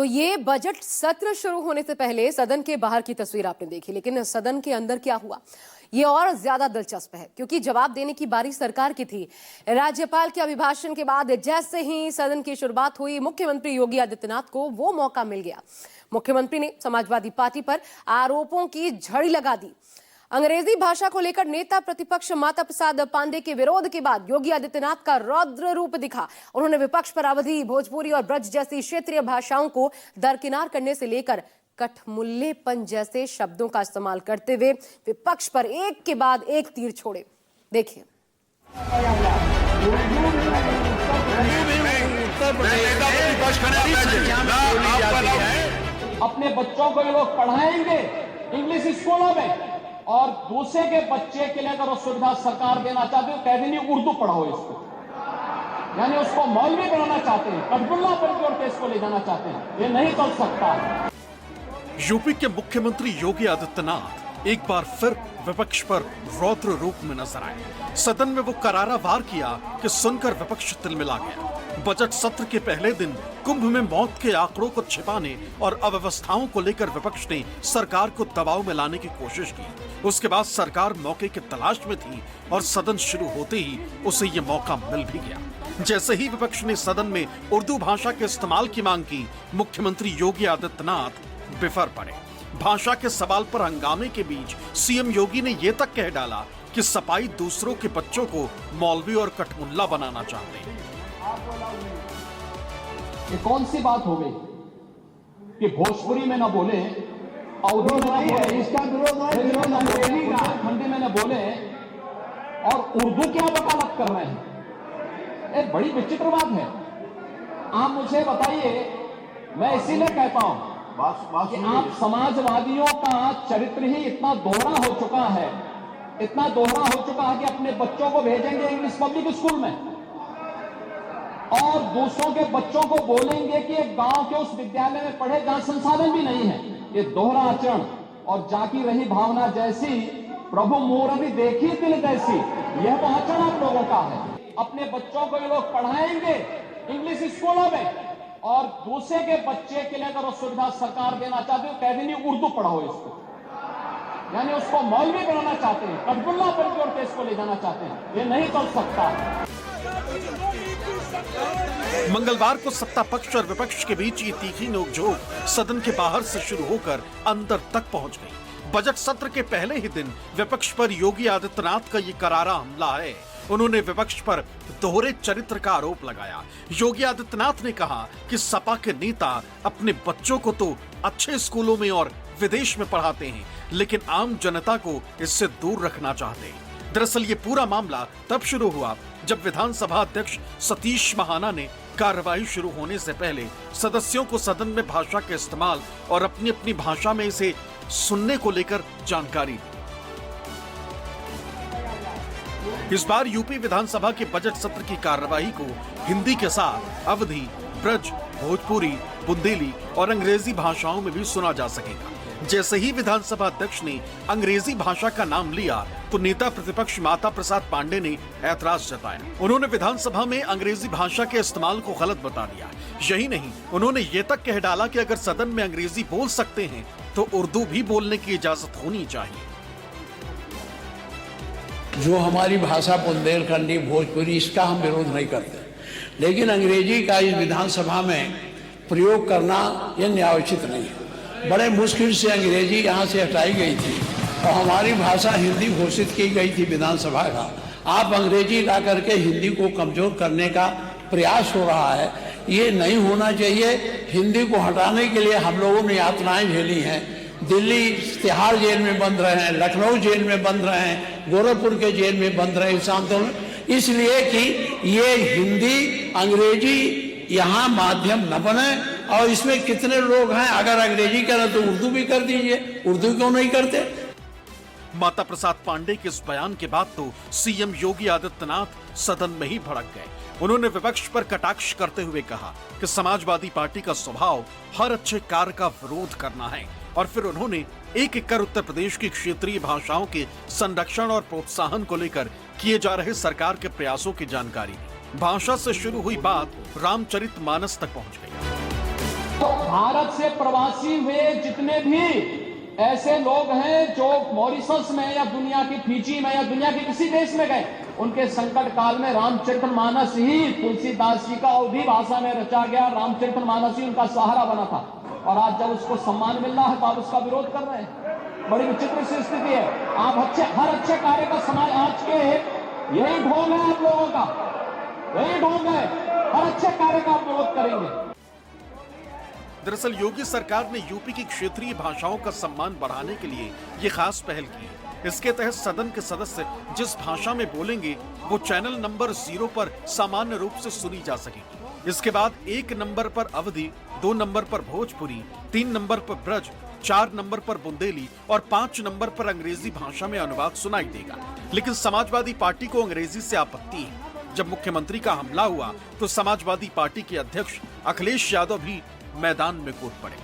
तो ये बजट सत्र शुरू होने से पहले सदन के बाहर की तस्वीर आपने देखी, लेकिन सदन के अंदर क्या हुआ ये और ज्यादा दिलचस्प है, क्योंकि जवाब देने की बारी सरकार की थी। राज्यपाल के अभिभाषण के बाद जैसे ही सदन की शुरुआत हुई, मुख्यमंत्री योगी आदित्यनाथ को वो मौका मिल गया। मुख्यमंत्री ने समाजवादी पार्टी पर आरोपों की झड़ी लगा दी। अंग्रेजी भाषा को लेकर नेता प्रतिपक्ष माता प्रसाद पांडे के विरोध के बाद योगी आदित्यनाथ का रौद्र रूप दिखा। उन्होंने विपक्ष पर अवधी, भोजपुरी और ब्रज जैसी क्षेत्रीय भाषाओं को दरकिनार करने से लेकर कठमुल्लेपन जैसे शब्दों का इस्तेमाल करते हुए विपक्ष पर एक के बाद एक तीर छोड़े। देखिए। अपने बच्चों को ये लोग पढ़ाएंगे इंग्लिश स्कूलों में, और दूसरे के बच्चे के लिए अगर वो सुविधा सरकार देना चाहती है, कह देनी उर्दू पढ़ाओ इसको, यानी उसको मौलवी बनाना चाहते हैं, कठपुल्ला पर जोड़ के इसको ले जाना चाहते हैं। ये नहीं चल सकता। यूपी के मुख्यमंत्री योगी आदित्यनाथ एक बार फिर विपक्ष पर रौद्र रूप में नजर आए। सदन में वो करारा वार किया कि सुनकर विपक्ष तिलमिला गया। बजट सत्र के पहले दिन कुंभ में मौत के आंकड़ों को छिपाने और अव्यवस्थाओं को लेकर विपक्ष ने सरकार को दबाव में लाने की कोशिश की। उसके बाद सरकार मौके की तलाश में थी और सदन शुरू होते ही उसे ये मौका मिल भी गया। जैसे ही विपक्ष ने सदन में उर्दू भाषा के इस्तेमाल की मांग की, मुख्यमंत्री योगी आदित्यनाथ बिफर पड़े। भाषा के सवाल पर हंगामे के बीच सीएम योगी ने ये तक कह डाला कि सपाई दूसरों के बच्चों को मौलवी और कठमुल्ला बनाना चाहते हैं। ये कौन सी बात हो गई कि भोजपुरी में ना बोले, अवधी में ना बोले, इसका हिंदी में ना बोले और उर्दू क्या वकालत कर रहे हैं? एक बड़ी विचित्र बात है। आप मुझे बताइए, मैं इसीलिए कहता हूं कि आप समाजवादियों का चरित्र ही इतना दोहरा हो चुका है, इतना दोहरा हो चुका है कि अपने बच्चों को भेजेंगे इंग्लिश पब्लिक स्कूल में और दूसरों के बच्चों को बोलेंगे कि एक गांव के उस विद्यालय में पढ़े जहां संसाधन भी नहीं है। ये दोहरा आचरण और जाकी रही भावना जैसी प्रभु मूर्ति देखी दिल जैसी, यह तो आचरण आप लोगों का है। अपने बच्चों को ये लोग पढ़ाएंगे इंग्लिश स्कूलों में और दूसरे के बच्चे के लिए अगर वो सुविधा सरकार देना चाहती है, कह देनी उर्दू पढ़ाओ इसको, यानी उसको मौलवी बनाना चाहते हैं, कठपुल्ला पर जोड़ के इसको ले जाना चाहते हैं। ये नहीं चल सकता। मंगलवार को सत्ता पक्ष और विपक्ष के बीच ये तीखी नोकझोंक सदन के बाहर से शुरू होकर अंदर तक पहुंच गई। बजट सत्र के पहले ही दिन विपक्ष पर योगी आदित्यनाथ का ये करारा हमला है। उन्होंने विपक्ष पर दोहरे चरित्र का आरोप लगाया। योगी आदित्यनाथ ने कहा कि सपा के नेता अपने बच्चों को तो अच्छे स्कूलों में और विदेश में पढ़ाते हैं, लेकिन आम जनता को इससे दूर रखना चाहते हैं। दरअसल ये पूरा मामला तब शुरू हुआ जब विधानसभा अध्यक्ष सतीश महाना ने कार्यवाही शुरू होने से पहले सदस्यों को सदन में भाषा के इस्तेमाल और अपनी अपनी भाषा में इसे सुनने को लेकर जानकारी दी। इस बार यूपी विधानसभा के बजट सत्र की कार्यवाही को हिंदी के साथ अवधी, ब्रज, भोजपुरी, बुंदेली और अंग्रेजी भाषाओं में भी सुना जा सकेगा। जैसे ही विधानसभा अध्यक्ष ने अंग्रेजी भाषा का नाम लिया तो नेता प्रतिपक्ष माता प्रसाद पांडे ने ऐतराज जताया। उन्होंने विधानसभा में अंग्रेजी भाषा के इस्तेमाल को गलत बता दिया। यही नहीं, उन्होंने ये तक कह डाला कि अगर सदन में अंग्रेजी बोल सकते हैं तो उर्दू भी बोलने की इजाजत होनी चाहिए। जो हमारी भाषा बुंदेलखंडी, भोजपुरी, इसका हम विरोध नहीं करते, लेकिन अंग्रेजी का इस विधानसभा में प्रयोग करना यह न्यायोचित नहीं है। बड़े मुश्किल से अंग्रेजी यहाँ से हटाई गई थी और हमारी भाषा हिंदी घोषित की गई थी विधानसभा का। आप अंग्रेजी ला करके हिंदी को कमजोर करने का प्रयास हो रहा है, ये नहीं होना चाहिए। हिंदी को हटाने के लिए हम लोगों ने यातनाएं झेली हैं। दिल्ली तिहाड़ जेल में बंद रहे हैं, लखनऊ जेल में बंद रहे हैं, गोरखपुर के जेल में बंद रहे इस आंदोलन, इसलिए कि ये हिंदी अंग्रेजी यहाँ माध्यम न बने। और इसमें कितने लोग हैं, अगर अंग्रेजी करें तो उर्दू भी कर दीजिए, उर्दू क्यों नहीं करते? माता प्रसाद पांडे के इस बयान के बाद तो सीएम योगी आदित्यनाथ सदन में ही भड़क गए। उन्होंने विपक्ष पर कटाक्ष करते हुए कहा कि समाजवादी पार्टी का स्वभाव हर अच्छे कार्य का विरोध करना है, और फिर उन्होंने एक एक कर उत्तर प्रदेश की क्षेत्रीय भाषाओं के संरक्षण और प्रोत्साहन को लेकर किए जा रहे सरकार के प्रयासों की जानकारी दी। भाषा से शुरू हुई बात रामचरितमानस तक पहुंच गई। तो भारत से प्रवासी हुए जितने भी ऐसे लोग हैं जो मॉरिशस में या दुनिया की फिजी में या दुनिया के किसी देश में गए, उनके संकट काल में रामचरितमानस ही तुलसीदास जी का अवधी भाषा में रचा गया रामचरितमानस ही उनका सहारा बना था। और आज जब उसको सम्मान मिल रहा है तो आप उसका विरोध कर रहे हैं। बड़ी विचित्र सी स्थिति है। आप हर अच्छे कार्य का समाज आज के यही ढोंग है आप लोगों का, यही ढोंग है। हर अच्छे कार्य का आप विरोध करेंगे। दरअसल योगी सरकार ने यूपी की क्षेत्रीय भाषाओं का सम्मान बढ़ाने के लिए ये खास पहल की है। इसके तहत सदन के सदस्य जिस भाषा में बोलेंगे वो चैनल नंबर 0 पर सामान्य रूप से सुनी जा सकेगी। इसके बाद 1 नंबर पर अवधी, 2 नंबर पर भोजपुरी, 3 नंबर पर ब्रज, 4 नंबर पर बुंदेली और 5 नंबर पर अंग्रेजी भाषा में अनुवाद सुनाई देगा। लेकिन समाजवादी पार्टी को अंग्रेजी से आपत्ति है। जब मुख्यमंत्री का हमला हुआ तो समाजवादी पार्टी के अध्यक्ष अखिलेश यादव भी मैदान में कूद पड़े।